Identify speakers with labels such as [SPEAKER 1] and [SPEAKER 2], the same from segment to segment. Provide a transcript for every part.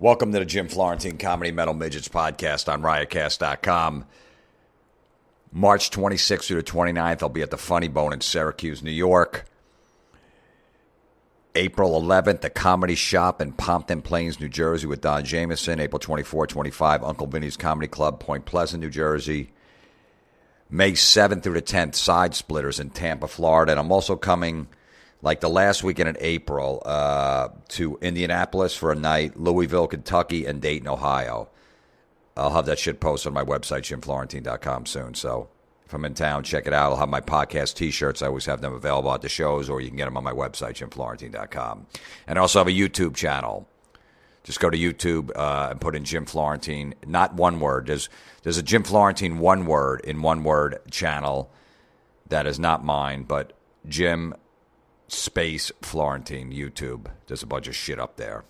[SPEAKER 1] Welcome to the Jim Florentine Comedy Metal Midgets podcast on riotcast.com. March 26th through the 29th, I'll be at the Funny Bone in Syracuse, New York. April 11th, the Comedy Shop in Pompton Plains, New Jersey with Don Jameson. April 24, 25, Uncle Vinny's Comedy Club, Point Pleasant, New Jersey. May 7th through the 10th, Side Splitters in Tampa, Florida. And I'm also coming, like the last weekend in April, to Indianapolis for a night, Louisville, Kentucky, and Dayton, Ohio. I'll have that shit posted on my website, jimflorentine.com soon. So if I'm in town, check it out. I'll have my podcast T-shirts. I always have them available at the shows, or you can get them on my website, jimflorentine.com. And I also have a YouTube channel. Just go to YouTube and put in Jim Florentine. Not one word. There's a Jim Florentine one word channel that is not mine, but Jim space Florentine YouTube. There's a bunch of shit up there.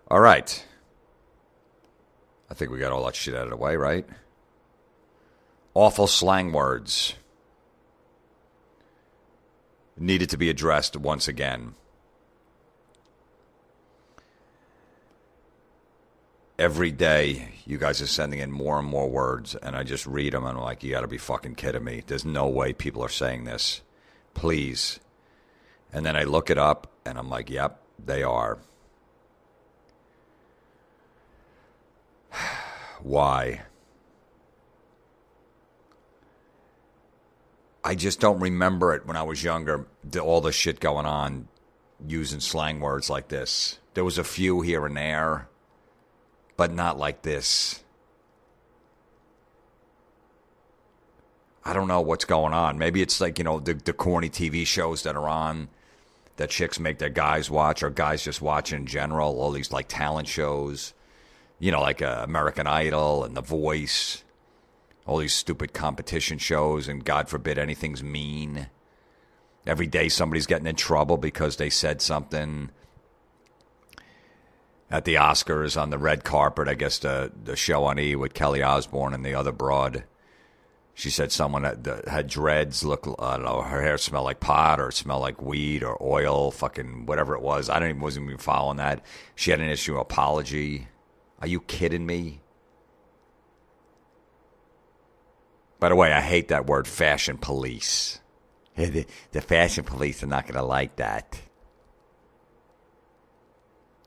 [SPEAKER 1] All right. I think we got all that shit out of the way, right? Awful slang words needed to be addressed once again. Every day, you guys are sending in more and more words, and I just read them, and I'm like, you got to be fucking kidding me. There's no way people are saying this. Please. And then I look it up, and I'm like, yep, they are. Why? I just don't remember it when I was younger, all the shit going on using slang words like this. There was a few here and there, but not like this. I don't know what's going on. Maybe it's like, the corny TV shows that are on that chicks make their guys watch, or guys just watch in general, all these like talent shows. Like American Idol and The Voice, all these stupid competition shows, and God forbid anything's mean. Every day somebody's getting in trouble because they said something at the Oscars on the red carpet. I guess the show on E! With Kelly Osbourne and the other broad. She said someone had dreads, I don't know, her hair smelled like pot or smelled like weed or oil, fucking whatever it was. Wasn't even following that. She had an issue apology. Are you kidding me? By the way, I hate that word, fashion police. The fashion police are not going to like that.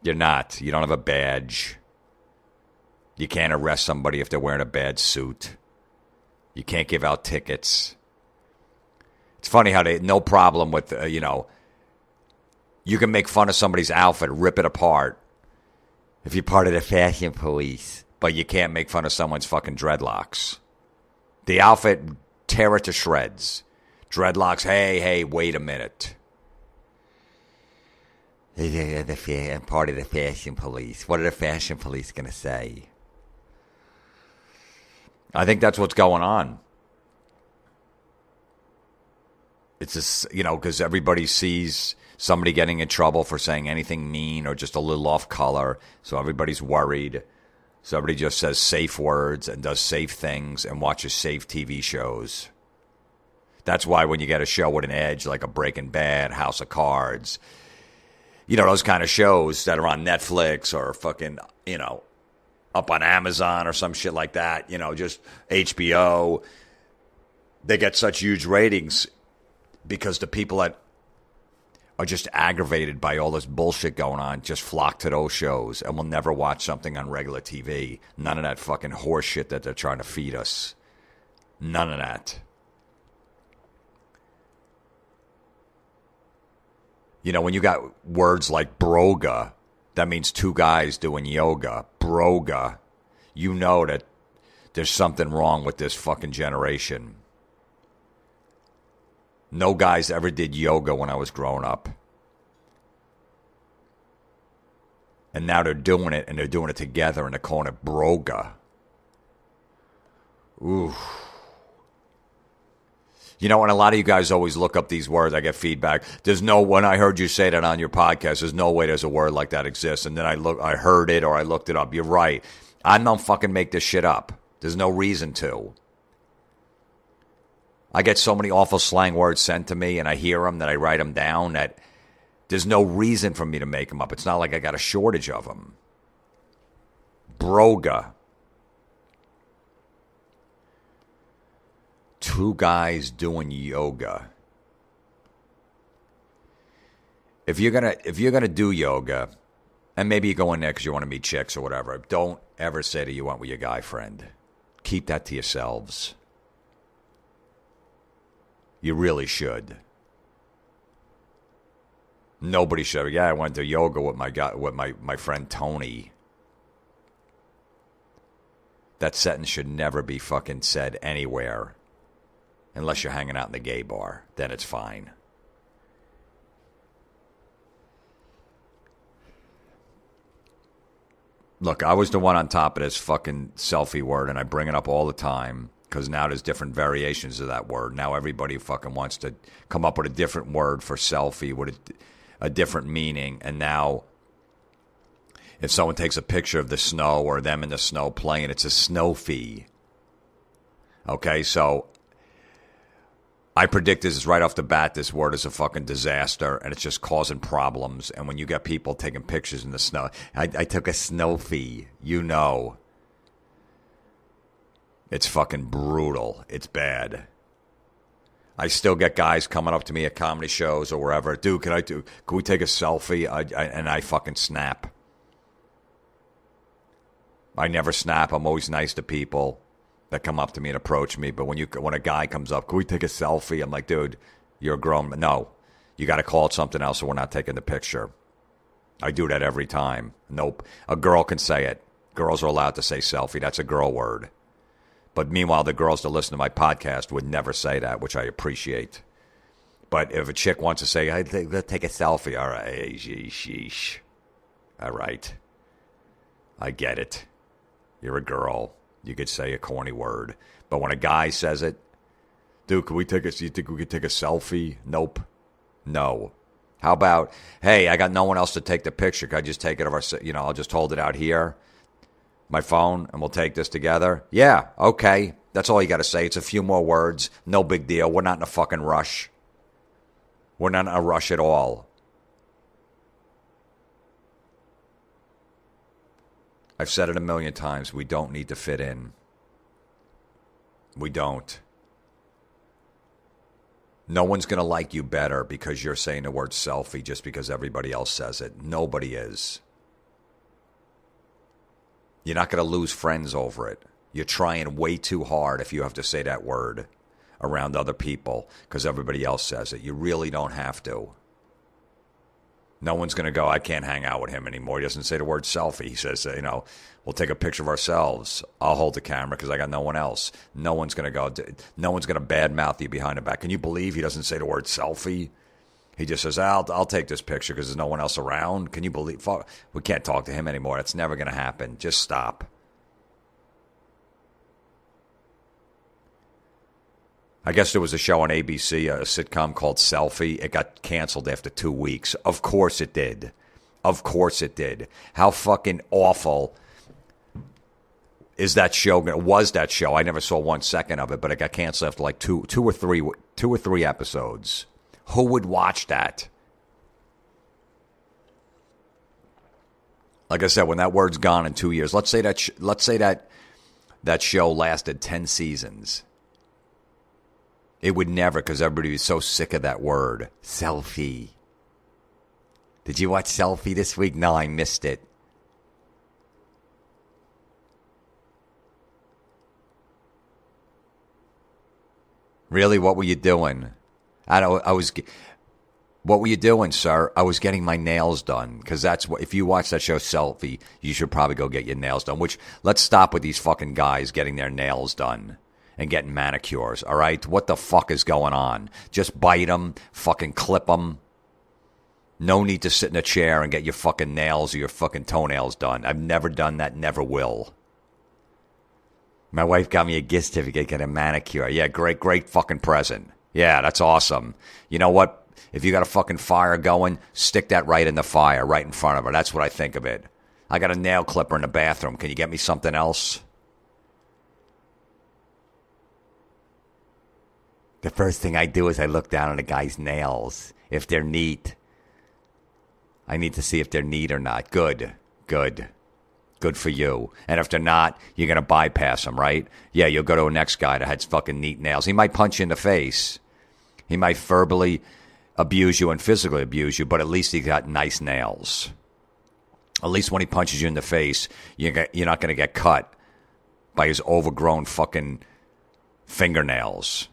[SPEAKER 1] You're not. You don't have a badge. You can't arrest somebody if they're wearing a bad suit. You can't give out tickets. It's funny how no problem with, you can make fun of somebody's outfit, rip it apart, if you're part of the fashion police, but you can't make fun of someone's fucking dreadlocks. The outfit, tear it to shreds. Dreadlocks, hey, wait a minute. I'm part of the fashion police. What are the fashion police going to say? I think that's what's going on. It's just, because everybody sees somebody getting in trouble for saying anything mean or just a little off color, so everybody's worried. So everybody just says safe words and does safe things and watches safe TV shows. That's why when you get a show with an edge, like a Breaking Bad, House of Cards, those kind of shows that are on Netflix or fucking, up on Amazon or some shit like that, just HBO, they get such huge ratings because the people that are just aggravated by all this bullshit going on just flock to those shows and will never watch something on regular TV. None of that fucking horse shit that they're trying to feed us. None of that. When you got words like Broga, that means two guys doing yoga. Broga. You know that there's something wrong with this fucking generation. No guys ever did yoga when I was growing up. And now they're doing it, and they're doing it together, and they're calling it Broga. Ooh. And a lot of you guys always look up these words. I get feedback. When I heard you say that on your podcast, there's no way there's a word like that exists. And then I heard it or I looked it up. You're right. I don't fucking make this shit up. There's no reason to. I get so many awful slang words sent to me, and I hear them that I write them down that There's no reason for me to make them up. It's not like I got a shortage of them. Broga. 2 guys doing yoga. If you're gonna do yoga, and maybe you go in there because you want to meet chicks or whatever, don't ever say that you went with your guy friend. Keep that to yourselves. You really should. Nobody should. Yeah, I went to yoga with my friend Tony. That sentence should never be fucking said anywhere. Unless you're hanging out in the gay bar. Then it's fine. Look, I was the one on top of this fucking selfie word, and I bring it up all the time because now there's different variations of that word. Now everybody fucking wants to come up with a different word for selfie with a different meaning. And now if someone takes a picture of the snow or them in the snow playing, it's a Snowfie. Okay, so I predict this is right off the bat. This word is a fucking disaster, and it's just causing problems. And when you get people taking pictures in the snow, I took a Snowfie, you know. It's fucking brutal. It's bad. I still get guys coming up to me at comedy shows or wherever. Dude, can we take a selfie? And I fucking snap. I never snap. I'm always nice to people that come up to me and approach me. But when a guy comes up, can we take a selfie? I'm like, dude, you're a grown man. No, you got to call it something else or we're not taking the picture. I do that every time. Nope. A girl can say it. Girls are allowed to say selfie. That's a girl word. But meanwhile, the girls that listen to my podcast would never say that, which I appreciate. But if a chick wants to say, let's take a selfie, all right, sheesh. All right. I get it. You're a girl. You could say a corny word. But when a guy says it, dude, you think we could take a selfie? Nope. No. How about, hey, I got no one else to take the picture. Could I just take it of I'll just hold it out here, my phone, and we'll take this together? Yeah, okay. That's all you got to say. It's a few more words. No big deal. We're not in a fucking rush. We're not in a rush at all. I've said it a million times. We don't need to fit in. We don't. No one's going to like you better because you're saying the word selfie just because everybody else says it. Nobody is. You're not going to lose friends over it. You're trying way too hard if you have to say that word around other people because everybody else says it. You really don't have to. No one's going to go, I can't hang out with him anymore. He doesn't say the word selfie. He says, we'll take a picture of ourselves. I'll hold the camera because I got no one else. No one's going to badmouth you behind the back. Can you believe he doesn't say the word selfie? He just says, I'll take this picture because there's no one else around. Can you believe? We can't talk to him anymore. That's never going to happen. Just stop. I guess there was a show on ABC, a sitcom called Selfie. It got canceled after 2 weeks. Of course it did. Of course it did. How fucking awful is that show? Was that show? I never saw 1 second of it, but it got canceled after like two or three episodes. Who would watch that? Like I said, when that word's gone in 2 years, let's say that show lasted 10 seasons. It would never, because everybody was so sick of that word. Selfie. Did you watch Selfie this week? No, I missed it. Really? What were you doing? What were you doing, sir? I was getting my nails done. Because that's what, if you watch that show Selfie, you should probably go get your nails done. Which, let's stop with these fucking guys getting their nails done and getting manicures, all right? What the fuck is going on? Just bite them, fucking clip them. No need to sit in a chair and get your fucking nails or your fucking toenails done. I've never done that, never will. My wife got me a gift certificate, get a manicure. Yeah, great fucking present. Yeah, that's awesome. You know what? If you got a fucking fire going, stick that right in the fire, right in front of her. That's what I think of it. I got a nail clipper in the bathroom. Can you get me something else? The first thing I do is I look down at a guy's nails, if they're neat. I need to see if they're neat or not. Good. Good for you. And if they're not, you're going to bypass them, right? Yeah, you'll go to a next guy that has fucking neat nails. He might punch you in the face. He might verbally abuse you and physically abuse you, but at least he got nice nails. At least when he punches you in the face, you're not going to get cut by his overgrown fucking fingernails.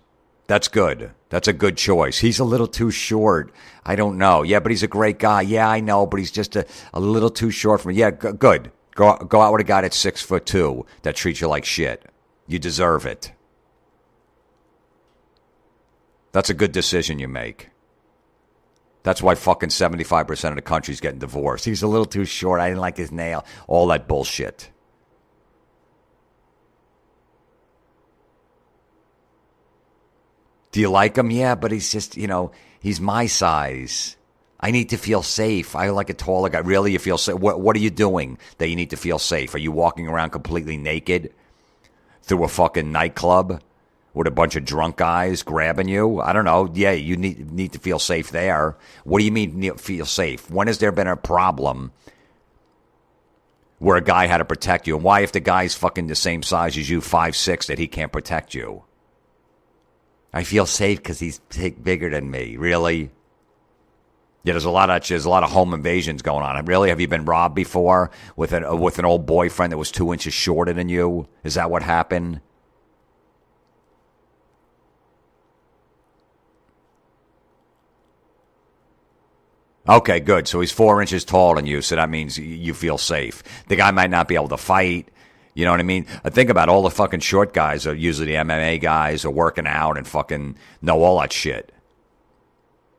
[SPEAKER 1] That's good. That's a good choice. He's a little too short. I don't know. Yeah, but he's a great guy. Yeah, I know, but he's just a little too short for me. Yeah, good. Go out with a guy that's 6'2" that treats you like shit. You deserve it. That's a good decision you make. That's why fucking 75% of the country's getting divorced. He's a little too short. I didn't like his nail. All that bullshit. Do you like him? Yeah, but he's just, he's my size. I need to feel safe. I like a taller guy. Really, you feel safe? What are you doing that you need to feel safe? Are you walking around completely naked through a fucking nightclub with a bunch of drunk guys grabbing you? I don't know. Yeah, you need to feel safe there. What do you mean feel safe? When has there been a problem where a guy had to protect you? And why, if the guy's fucking the same size as you, 5'6", that he can't protect you? I feel safe because he's bigger than me. Really? Yeah, there's a lot of home invasions going on. Really, have you been robbed before with an old boyfriend that was 2 inches shorter than you? Is that what happened? Okay, good. So he's 4 inches taller than you, so that means you feel safe. The guy might not be able to fight. You know what I mean? Think about all the fucking short guys are usually the MMA guys are working out and fucking know all that shit.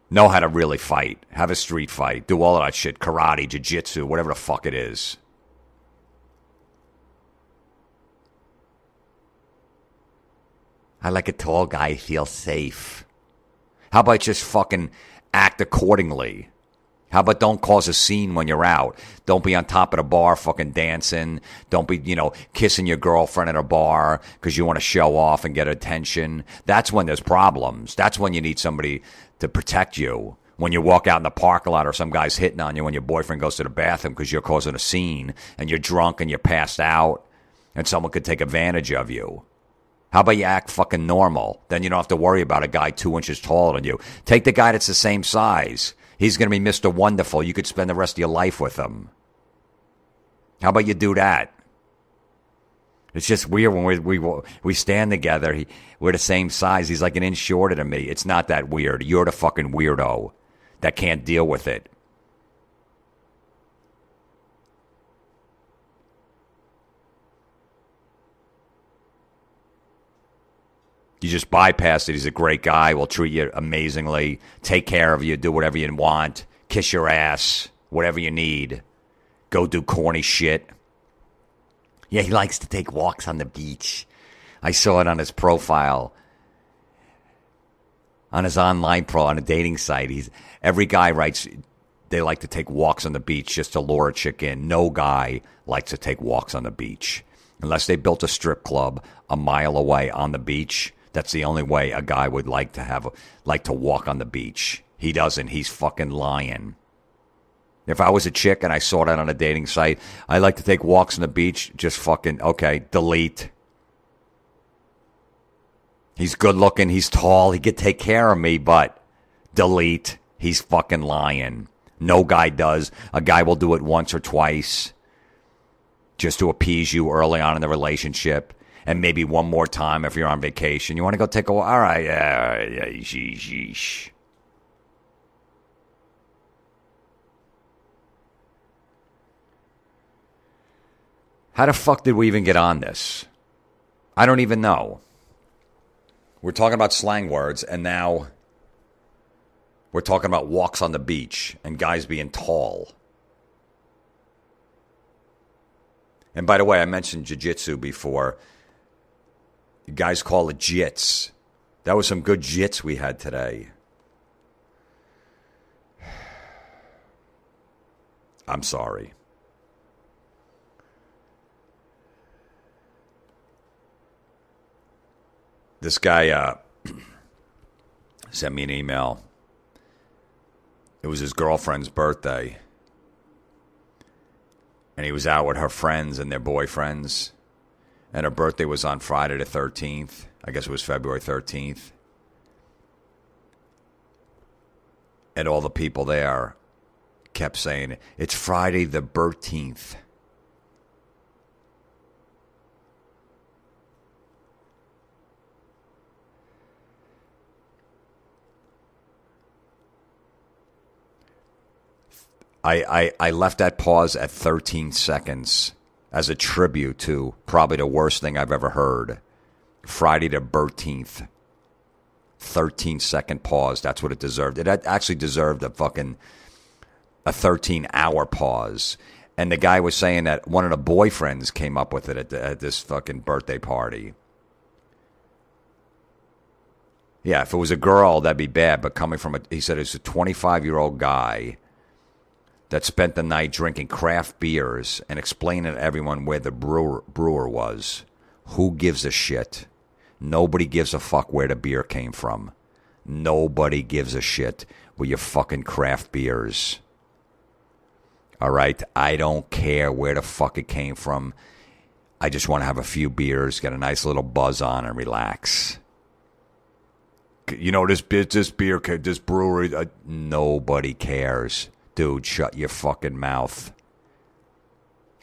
[SPEAKER 1] Know how to really fight. Have a street fight. Do all of that shit. Karate, jiu-jitsu, whatever the fuck it is. I like a tall guy. Feel safe. How about just fucking act accordingly? How about don't cause a scene when you're out? Don't be on top of the bar fucking dancing. Don't be, kissing your girlfriend at a bar because you want to show off and get attention. That's when there's problems. That's when you need somebody to protect you. When you walk out in the parking lot or some guy's hitting on you when your boyfriend goes to the bathroom because you're causing a scene and you're drunk and you're passed out and someone could take advantage of you. How about you act fucking normal? Then you don't have to worry about a guy 2 inches taller than you. Take the guy that's the same size. He's going to be Mr. Wonderful. You could spend the rest of your life with him. How about you do that? It's just weird when we stand together. We're the same size. He's like an inch shorter than me. It's not that weird. You're the fucking weirdo that can't deal with it. You just bypass it. He's a great guy. Will treat you amazingly. Take care of you. Do whatever you want. Kiss your ass. Whatever you need. Go do corny shit. Yeah, he likes to take walks on the beach. I saw it on his profile. On his online on a dating site. Every guy writes they like to take walks on the beach just to lure a chick in. No guy likes to take walks on the beach. Unless they built a strip club a mile away on the beach. That's the only way a guy would like to walk on the beach. He doesn't. He's fucking lying. If I was a chick and I saw that on a dating site, I like to take walks on the beach, just fucking, okay, delete. He's good looking. He's tall. He could take care of me, but delete. He's fucking lying. No guy does. A guy will do it once or twice just to appease you early on in the relationship. And maybe one more time if you're on vacation. You want to go take a walk? All right, yeah, sheesh. How the fuck did we even get on this? I don't even know. We're talking about slang words, and now we're talking about walks on the beach and guys being tall. And by the way, I mentioned jiu-jitsu before. You guys call it jits. That was some good jits we had today. I'm sorry. This guy sent me an email. It was his girlfriend's birthday. And he was out with her friends and their boyfriends. And her birthday was on Friday the 13th. I guess it was February 13th. And all the people there kept saying, it's Friday the 13th. I left that pause at 13 seconds as a tribute to probably the worst thing I've ever heard. Friday the 13th. 13-second pause. That's what it deserved. It actually deserved a 13-hour pause. And the guy was saying that one of the boyfriends came up with it at this fucking birthday party. Yeah, if it was a girl, that'd be bad. But coming from he said it's a 25-year-old guy that spent the night drinking craft beers and explaining to everyone where the brewer was. Who gives a shit? Nobody gives a fuck where the beer came from. Nobody gives a shit with your fucking craft beers. All right? I don't care where the fuck it came from. I just want to have a few beers, get a nice little buzz on, and relax. You know, this brewery, nobody cares. Dude, shut your fucking mouth.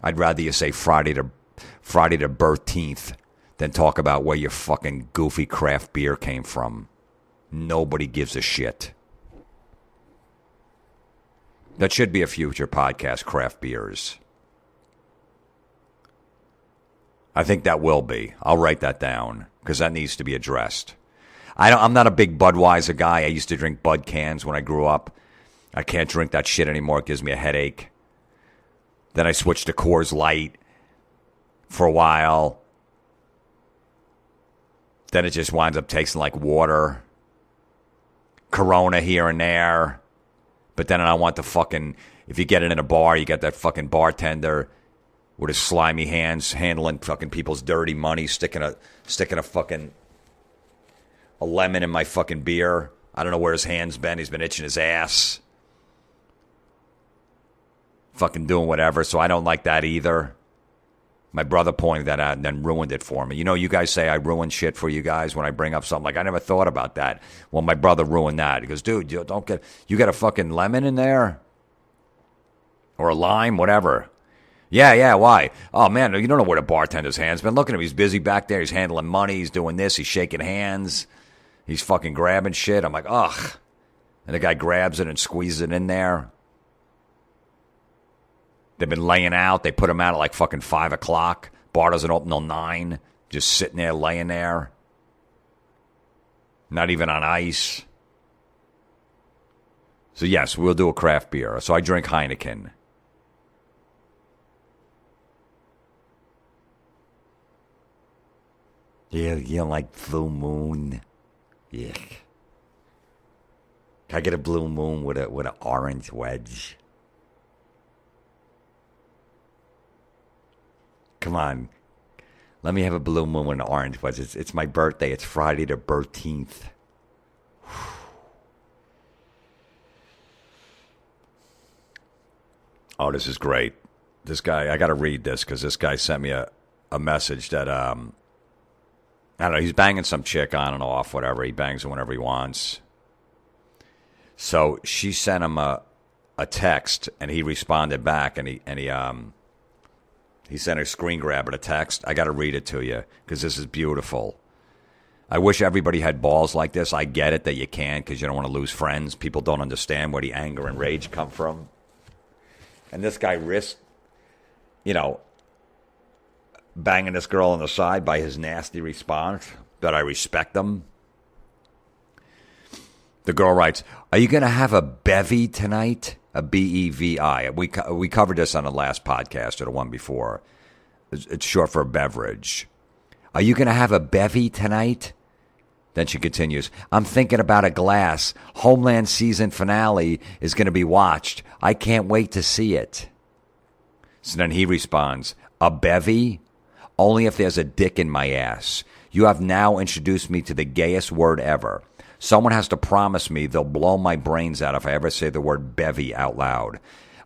[SPEAKER 1] I'd rather you say Friday the 13th than talk about where your fucking goofy craft beer came from. Nobody gives a shit. That should be a future podcast, craft beers. I think that will be. I'll write that down because that needs to be addressed. I'm not a big Budweiser guy. I used to drink Bud cans when I grew up. I can't drink that shit anymore. It gives me a headache. Then I switched to Coors Light for a while. Then it just winds up tasting like water. Corona here and there. But then I want the fucking... If you get it in a bar, you got that fucking bartender with his slimy hands handling fucking people's dirty money, sticking a fucking... a lemon in my fucking beer. I don't know where his hand's been. He's been itching his ass. Fucking doing whatever, so I don't like that either. My brother pointed that out and then ruined it for me. You know, you guys say I ruin shit for you guys when I bring up something. Like, I never thought about that. Well, my brother ruined that. He goes, dude, you got a fucking lemon in there? Or a lime, whatever. Yeah, why? Oh, man, you don't know where the bartender's hand's been. Look at him, he's busy back there. He's handling money, he's doing this, he's shaking hands. He's fucking grabbing shit. I'm like, ugh. And the guy grabs it and squeezes it in there. They've been laying out. They put him out at like fucking 5 o'clock. Bar doesn't open till 9. Just sitting there, laying there. Not even on ice. So yes, we'll do a craft beer. So I drink Heineken. Yeah, you don't like Blue Moon? Yuck. Can I get a Blue Moon with an orange wedge? Come on. Let me have a Blue Moon with an orange wedge. It's my birthday. It's Friday the 13th. Oh, this is great. This guy, I got to read this because this guy sent me a message that, I don't know, he's banging some chick on and off, whatever. He bangs her whenever he wants. So she sent him a text, and he responded back, and he sent a screen grab of a text. I got to read it to you because this is beautiful. I wish everybody had balls like this. I get it that you can't because you don't want to lose friends. People don't understand where the anger and rage come from. And this guy risked, banging this girl on the side by his nasty response, but I respect him. The girl writes, are you going to have a Bevi tonight? A B-E-V-I. We covered this on the last podcast or the one before. It's short for a beverage. Are you going to have a Bevi tonight? Then she continues, I'm thinking about a glass. Homeland season finale is going to be watched. I can't wait to see it. So then he responds, a Bevi? Only if there's a dick in my ass. You have now introduced me to the gayest word ever. Someone has to promise me they'll blow my brains out if I ever say the word Bevi out loud.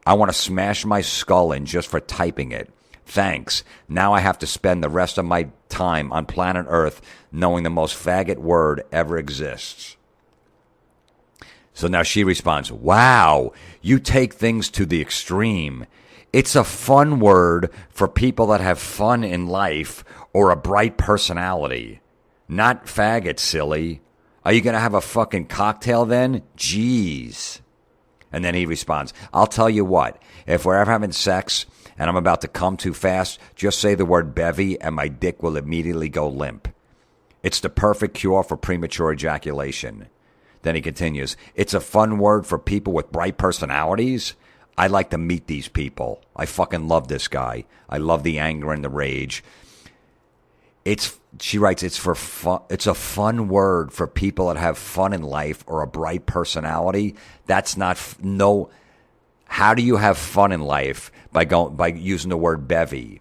[SPEAKER 1] I want to smash my skull in just for typing it. Thanks. Now I have to spend the rest of my time on planet Earth knowing the most faggot word ever exists. So now she responds, wow, you take things to the extreme. It's a fun word for people that have fun in life or a bright personality. Not faggot, silly. Are you going to have a fucking cocktail then? Jeez. And then he responds, I'll tell you what, if we're ever having sex and I'm about to come too fast, just say the word Bevi and my dick will immediately go limp. It's the perfect cure for premature ejaculation. Then he continues, it's a fun word for people with bright personalities. I like to meet these people. I fucking love this guy. I love the anger and the rage. She writes, it's for fun. It's a fun word for people that have fun in life or a bright personality. That's not no. How do you have fun in life by using the word bevy?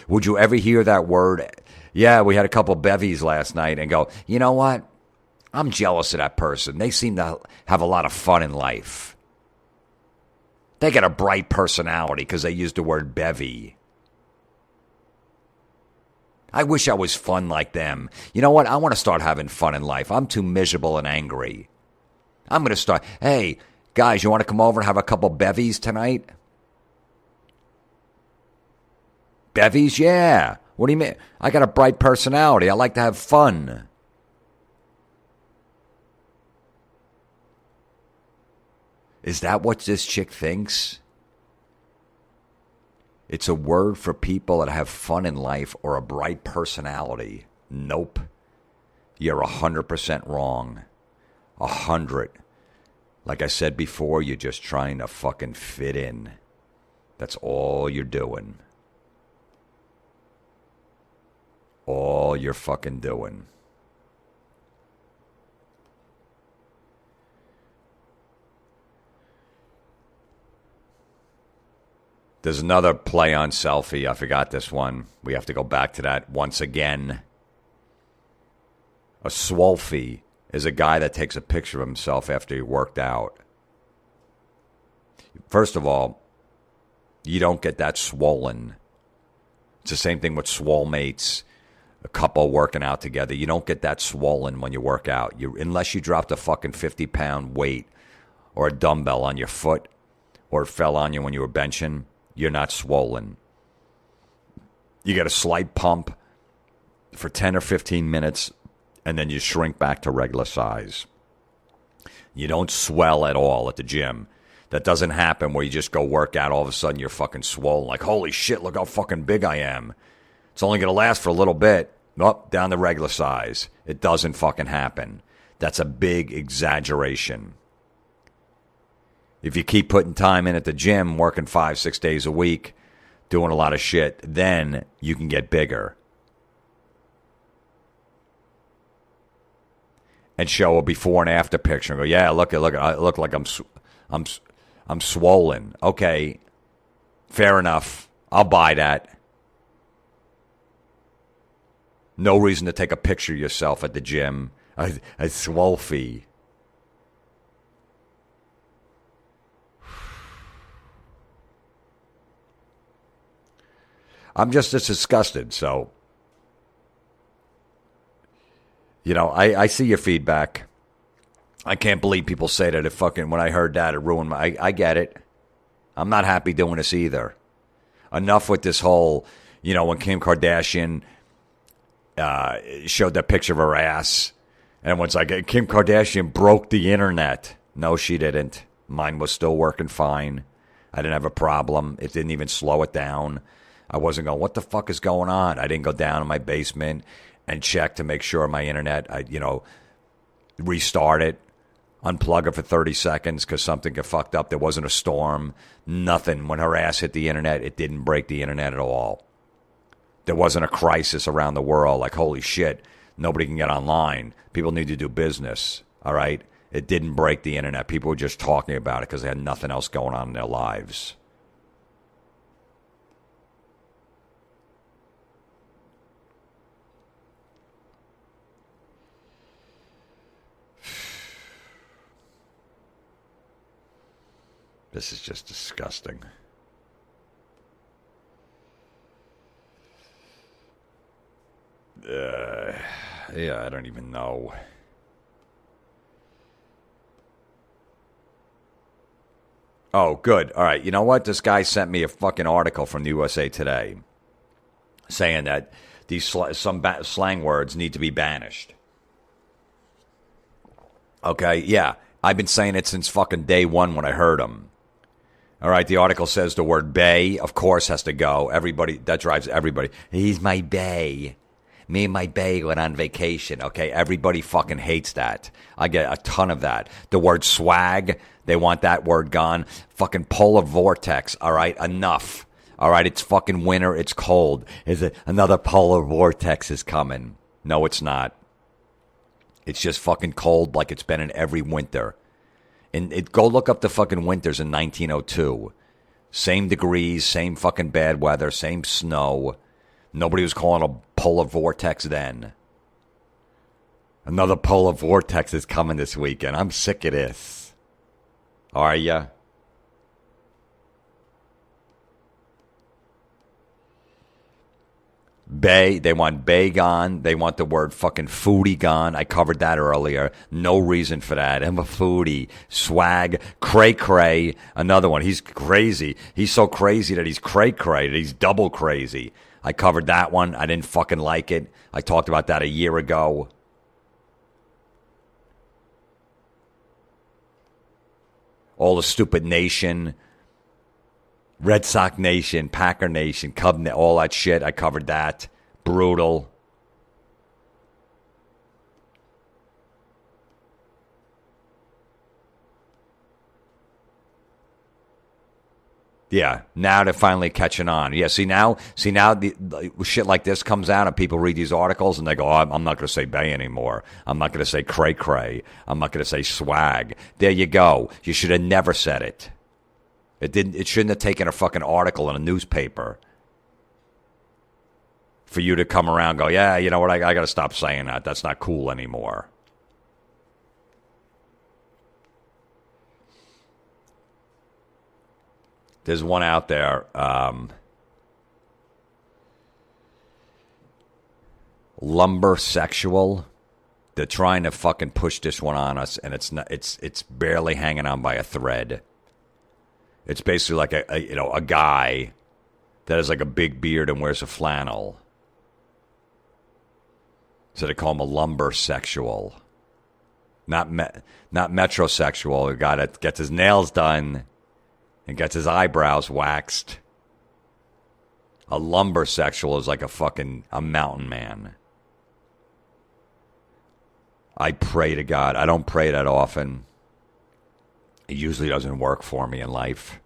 [SPEAKER 1] Would you ever hear that word? Yeah, we had a couple bevies last night and go, you know what? I'm jealous of that person. They seem to have a lot of fun in life. They got a bright personality because they used the word bevy. I wish I was fun like them. You know what? I want to start having fun in life. I'm too miserable and angry. I'm going to start. Hey, guys, you want to come over and have a couple bevies tonight? Bevies? Yeah. What do you mean? I got a bright personality. I like to have fun. Is that what this chick thinks? It's a word for people that have fun in life or a bright personality. Nope. You're 100% wrong. 100. Like I said before, you're just trying to fucking fit in. That's all you're doing. All you're fucking doing. There's another play on selfie. I forgot this one. We have to go back to that once again. A Snowfie is a guy that takes a picture of himself after he worked out. First of all, you don't get that swollen. It's the same thing with swole mates, a couple working out together. You don't get that swollen when you work out. Unless you dropped a fucking 50-pound weight or a dumbbell on your foot or it fell on you when you were benching. You're not swollen. You get a slight pump for 10 or 15 minutes, and then you shrink back to regular size. You don't swell at all at the gym. That doesn't happen where you just go work out, all of a sudden you're fucking swollen. Like, holy shit, look how fucking big I am. It's only going to last for a little bit. Up, down to regular size. It doesn't fucking happen. That's a big exaggeration. If you keep putting time in at the gym, working 5-6 days a week, doing a lot of shit, then you can get bigger. And show a before and after picture and go, yeah, look, I look like I'm swollen. Okay, fair enough. I'll buy that. No reason to take a picture of yourself at the gym. A Snowfie. I'm just as disgusted, so, you know, I see your feedback. I can't believe people say that. When I heard that, it ruined my, I get it. I'm not happy doing this either. Enough with this whole, you know, when Kim Kardashian showed that picture of her ass, and everyone's like, Kim Kardashian broke the internet. No, she didn't. Mine was still working fine. I didn't have a problem. It didn't even slow it down. I wasn't going, what the fuck is going on? I didn't go down in my basement and check to make sure my internet, restart it, unplug it for 30 seconds because something got fucked up. There wasn't a storm, nothing. When her ass hit the internet, it didn't break the internet at all. There wasn't a crisis around the world like, holy shit, nobody can get online. People need to do business, all right? It didn't break the internet. People were just talking about it because they had nothing else going on in their lives. This is just disgusting. Yeah, I don't even know. Oh, good. All right. You know what? This guy sent me a fucking article from the USA Today saying that these some slang words need to be banished. Okay, yeah. I've been saying it since fucking day one when I heard them. All right, the article says the word bae, of course, has to go. Everybody, that drives everybody. He's my bae. Me and my bae went on vacation. Okay, everybody fucking hates that. I get a ton of that. The word swag, they want that word gone. Fucking polar vortex, all right, enough. All right, it's fucking winter, it's cold. Is it another polar vortex is coming? No, it's not. It's just fucking cold like it's been in every winter. And go look up the fucking winters in 1902. Same degrees, same fucking bad weather, same snow. Nobody was calling a polar vortex then. Another polar vortex is coming this weekend. I'm sick of this. Are ya? Bae, they want bae gone. They want the word fucking foodie gone. I covered that earlier. No reason for that. I'm a foodie. Swag. Cray-cray. Another one. He's crazy. He's so crazy that he's cray-cray. That he's double crazy. I covered that one. I didn't fucking like it. I talked about that a year ago. All the stupid nation. Red Sox Nation, Packer Nation, Cub, all that shit. I covered that. Brutal. Yeah, now they're finally catching on. Yeah, see now the shit like this comes out and people read these articles and they go, oh, I'm not going to say bae anymore. I'm not going to say cray-cray. I'm not going to say swag. There you go. You should have never said it. It shouldn't have taken a fucking article in a newspaper for you to come around and go, yeah, you know what, I got to stop saying that. That's not cool anymore. There's one out there. Lumber sexual. They're trying to fucking push this one on us, and it's barely hanging on by a thread. It's basically like a guy that has like a big beard and wears a flannel. So they call him a lumber sexual. Not metrosexual, a guy that gets his nails done and gets his eyebrows waxed. A lumber sexual is like a mountain man. I pray to God. I don't pray that often. It usually doesn't work for me in life.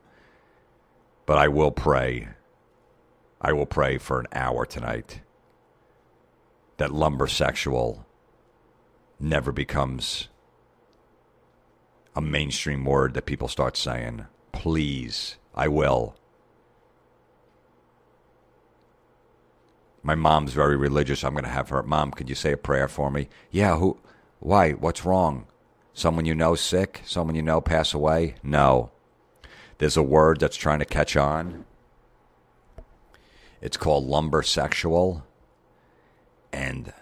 [SPEAKER 1] But I will pray. I will pray for an hour tonight that lumbersexual never becomes a mainstream word that people start saying. Please. I will. My mom's very religious. I'm going to have her. Mom, could you say a prayer for me? Yeah, who? Why? What's wrong? Someone you know sick? Someone you know pass away? No. There's a word that's trying to catch on. It's called lumbersexual. And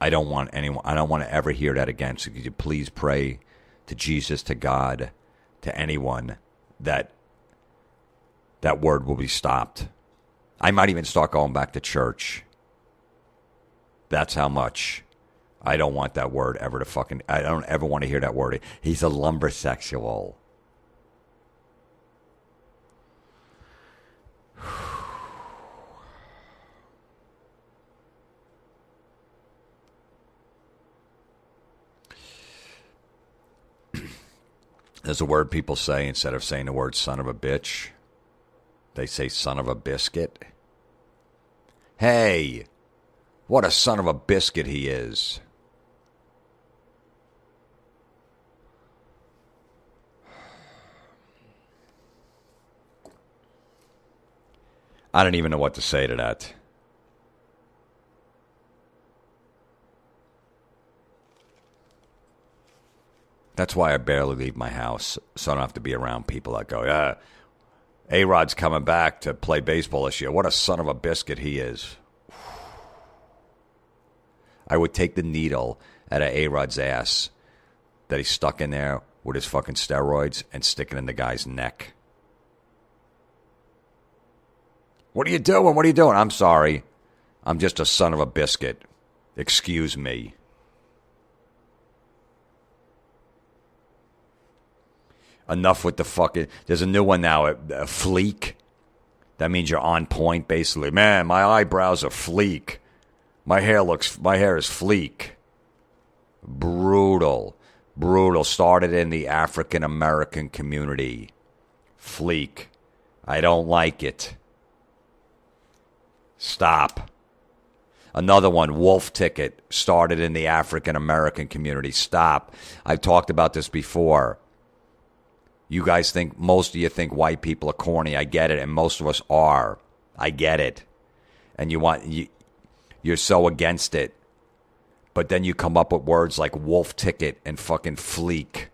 [SPEAKER 1] I don't want to ever hear that again. So could you please pray to Jesus, to God, to anyone that word will be stopped. I might even start going back to church. That's how much. I don't want that word ever to fucking... I don't ever want to hear that word. He's a lumbersexual. There's a word people say instead of saying the word son of a bitch. They say son of a biscuit. Hey, what a son of a biscuit he is. I don't even know what to say to that. That's why I barely leave my house, so I don't have to be around people that go, yeah, A-Rod's coming back to play baseball this year. What a son of a biscuit he is. I would take the needle out of A-Rod's ass that he's stuck in there with his fucking steroids and stick it in the guy's neck. What are you doing? What are you doing? I'm sorry. I'm just a son of a biscuit. Excuse me. Enough with the fucking... There's a new one now, a fleek. That means you're on point, basically. Man, my eyebrows are fleek. My hair is fleek. Brutal. Started in the African American community. Fleek. I don't like it. Stop. Another one, wolf ticket. Started in the African American community. Stop. I've talked about this before. You guys think, most of you think white people are corny. I get it, and most of us are. I get it. And you're so against it. But then you come up with words like wolf ticket and fucking fleek.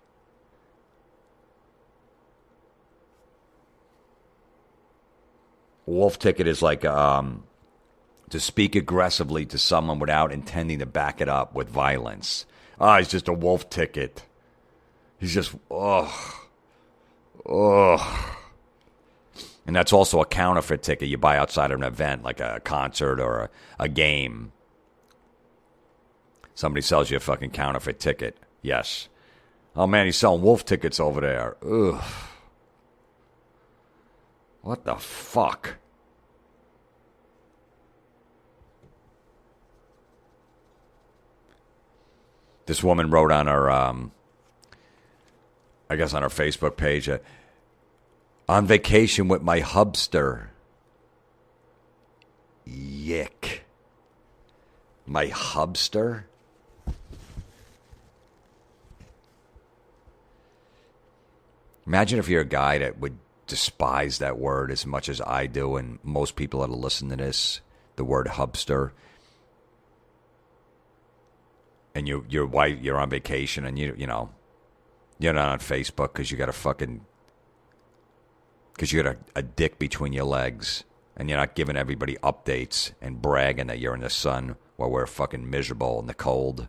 [SPEAKER 1] Wolf ticket is like to speak aggressively to someone without intending to back it up with violence. He's just a wolf ticket. He's just, ugh. And that's also a counterfeit ticket you buy outside of an event, like a concert or a game. Somebody sells you a fucking counterfeit ticket. Yes. Oh, man, he's selling wolf tickets over there. Ugh. What the fuck? This woman wrote on her, I guess on her Facebook page, on vacation with my hubster. Yick. My hubster? Imagine if you're a guy that would despise that word as much as I do, and most people that'll listen to this, the word hubster. And you're white, you're on vacation, and you're not on Facebook because you got a dick between your legs, and you're not giving everybody updates and bragging that you're in the sun while we're fucking miserable in the cold.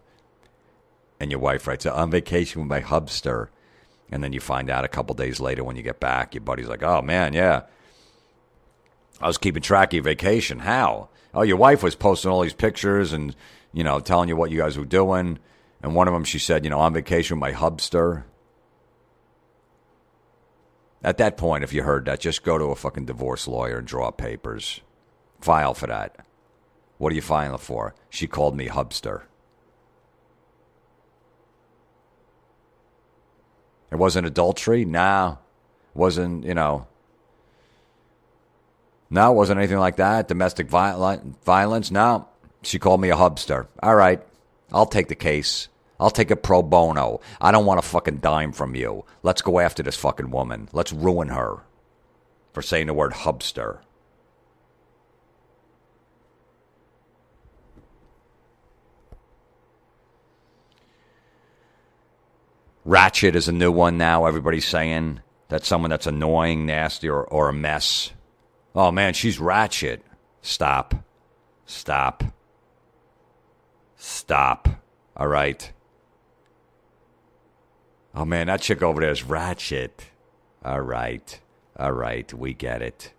[SPEAKER 1] And your wife writes, on vacation with my hubster. And then you find out a couple days later when you get back, your buddy's like, oh, man, yeah. I was keeping track of your vacation. How? Oh, your wife was posting all these pictures and, telling you what you guys were doing. And one of them, she said, on vacation with my hubster. At that point, if you heard that, just go to a fucking divorce lawyer and draw up papers. File for that. What are you filing for? She called me hubster. It wasn't adultery? No. Wasn't, No, it wasn't anything like that. Domestic violence? No. She called me a hubster. All right. I'll take the case. I'll take it pro bono. I don't want a fucking dime from you. Let's go after this fucking woman. Let's ruin her for saying the word hubster. Ratchet is a new one now. Everybody's saying that's someone that's annoying, nasty, or a mess. Oh, man, she's ratchet. Stop. All right. Oh, man, that chick over there is ratchet. All right. We get it.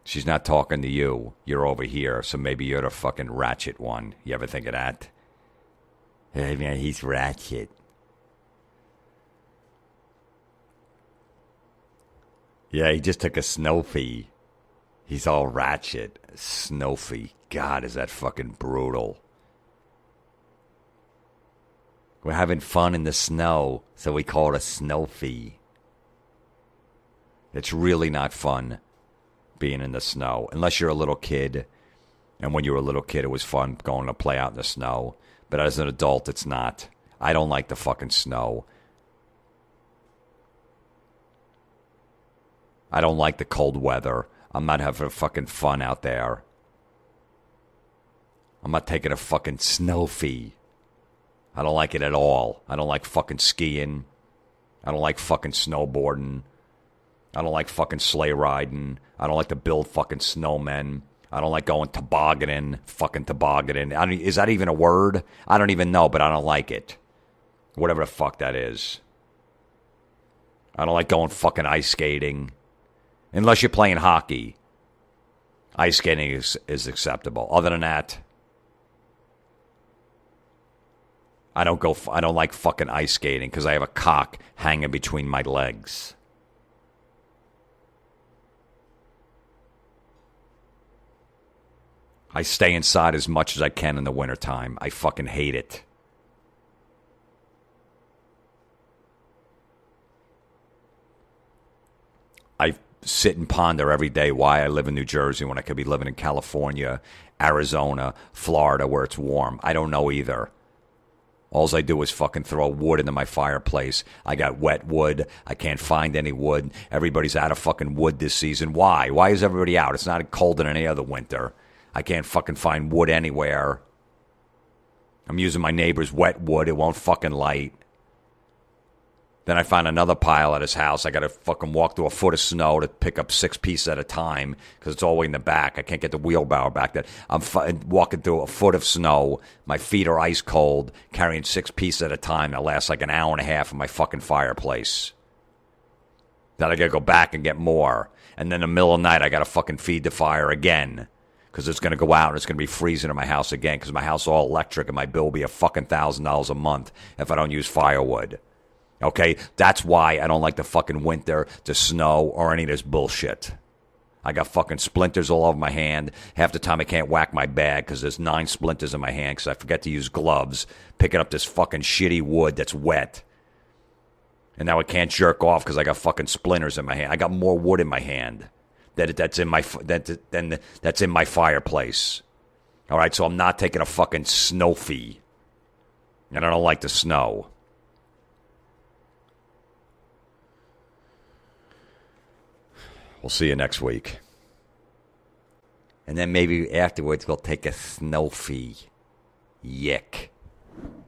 [SPEAKER 1] She's not talking to you. You're over here, so maybe you're the fucking ratchet one. You ever think of that? Hey, man, he's ratchet. Yeah, he just took a Snowfie. He's all ratchet. Snowfie. God, is that fucking brutal. We're having fun in the snow, so we call it a Snowfie. It's really not fun being in the snow, unless you're a little kid. And when you were a little kid, it was fun going to play out in the snow. But as an adult, it's not. I don't like the fucking snow. I don't like the cold weather. I'm not having fucking fun out there. I'm not taking a fucking Snowfie. I don't like it at all. I don't like fucking skiing. I don't like fucking snowboarding. I don't like fucking sleigh riding. I don't like to build fucking snowmen. I don't like going tobogganing. Fucking tobogganing. Is that even a word? I don't even know, but I don't like it. Whatever the fuck that is. I don't like going fucking ice skating. Unless you're playing hockey. Ice skating is acceptable. Other than that, I don't like fucking ice skating because I have a cock hanging between my legs. I stay inside as much as I can in the wintertime. I fucking hate it. I sit and ponder every day why I live in New Jersey when I could be living in California, Arizona, Florida, where it's warm. I don't know either. All I do is fucking throw wood into my fireplace. I got wet wood. I can't find any wood. Everybody's out of fucking wood this season. Why? Why is everybody out? It's not cold in any other winter. I can't fucking find wood anywhere. I'm using my neighbor's wet wood. It won't fucking light. Then I find another pile at his house. I got to fucking walk through a foot of snow to pick up 6 pieces at a time because it's all the way in the back. I can't get the wheelbarrow back there. I'm walking through a foot of snow. My feet are ice cold, carrying 6 pieces at a time. That lasts like an hour and a half in my fucking fireplace. Then I got to go back and get more. And then in the middle of the night, I got to fucking feed the fire again because it's going to go out and it's going to be freezing in my house again because my house is all electric and my bill will be a fucking $1,000 a month if I don't use firewood. Okay, that's why I don't like the fucking winter, the snow, or any of this bullshit. I got fucking splinters all over my hand. Half the time I can't whack my bag because there's 9 splinters in my hand because I forget to use gloves, picking up this fucking shitty wood that's wet. And now I can't jerk off because I got fucking splinters in my hand. I got more wood in my hand that's in my fireplace. All right, so I'm not taking a fucking Snowfie. And I don't like the snow. We'll see you next week. And then maybe afterwards we'll take a Snowfie. Yick.